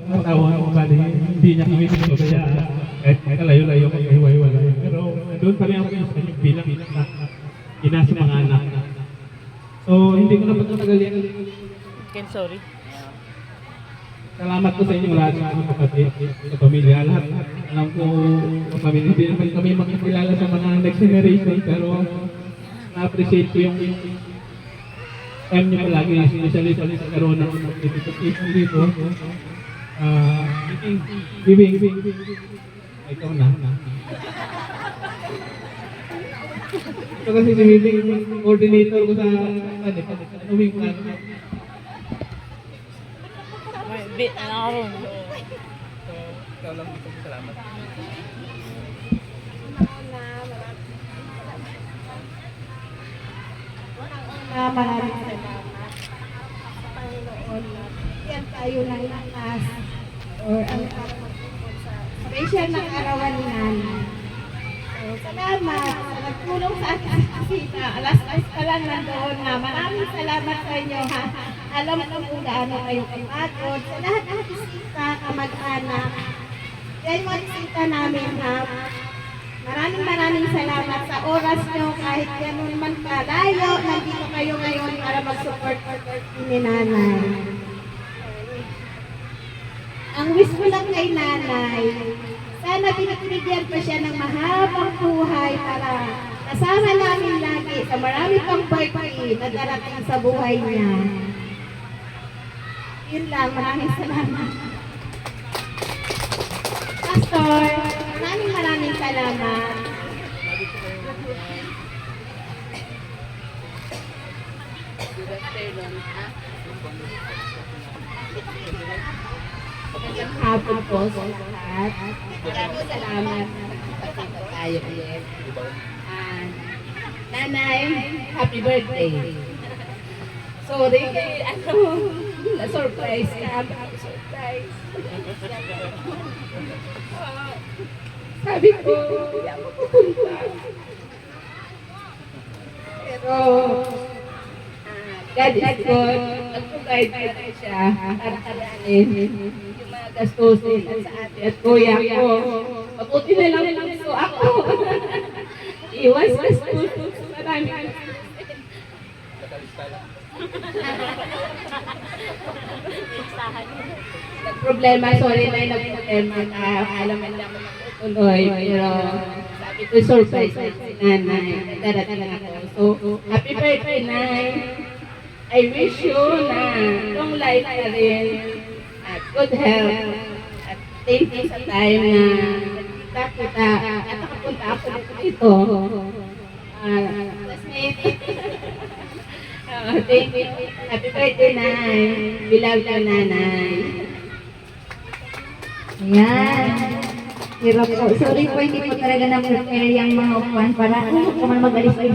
matawa ako bali, hindi niya kami pinabayaan. Kahit kalayo-layo kami hiwa-hiwalay. Pero doon pa rin ako sa kanyang bilang na ina sa mga anak. So, hindi ko na pagkatagalin. Ken, sorry. Salamat po sa inyong lahat sa mga kapatid, sa pamilya, lahat. Alam ko, sa pamilya, hindi naman kami makikilala sa mga next generation, pero na-appreciate ko yung time niyo palagi, especially sa karoon ng notification dito. Giving. Ikaw na. Ito kasi si Bibing, coordinator ko sa uwing plan. Aaron. Ikaw lang dito, salamat. Maraming salamat sa Panginoon. Yan tayo ng lakas or ang sa special na karawan ni Nana. So, salamat sa nagtulong sa akin sa kasita. Alas-alas pa lang nandoon na. Maraming salamat sa inyo ha. Alam ko kung gaano kayo kapagod. Sa lahat ng kasita, kamag-anak. Yan yung kasita namin ha. Maraming salamat sa oras nyo kahit ganun man kalayo. Nandito kayo ngayon para mag-support ni Nanay. Ang wish ko lang kay Nanay, sana binibigyan pa siya ng mahabang buhay para kasama namin lagi sa marami pang birthday na darating sa buhay niya. Yun lang, maraming salamat. Pastor, maraming salamat. Magandang hapon po sa lahat. Maraming salamat. Nakapagpapita tayo ulit. Nanay, happy birthday. Sorry, na-surprise ka. Surprise. Sabi ko, hindi ako pupunta. Pero, God is good. Nag-provide ko siya para kadalhin yung mga gastusin at sa ate at kuya ko. Mabuti na lang puso ako. Iwas gastusin. Maraming nagproblema, sorry na yung nagproblema na alam mo lang tuloy, pero sabi ko surprise na si Nanay, darating ako. So, happy birthday, Nay! I wish you na long life na rin at good health at thank you sa time na kita at nakapunta ako dito. Thank you. Happy birthday, Nay. We love you, Nanay. Ayan. Hirap po. Sorry po, hindi po talaga na-prepare yung mga upuan para kung mag-alis kayo.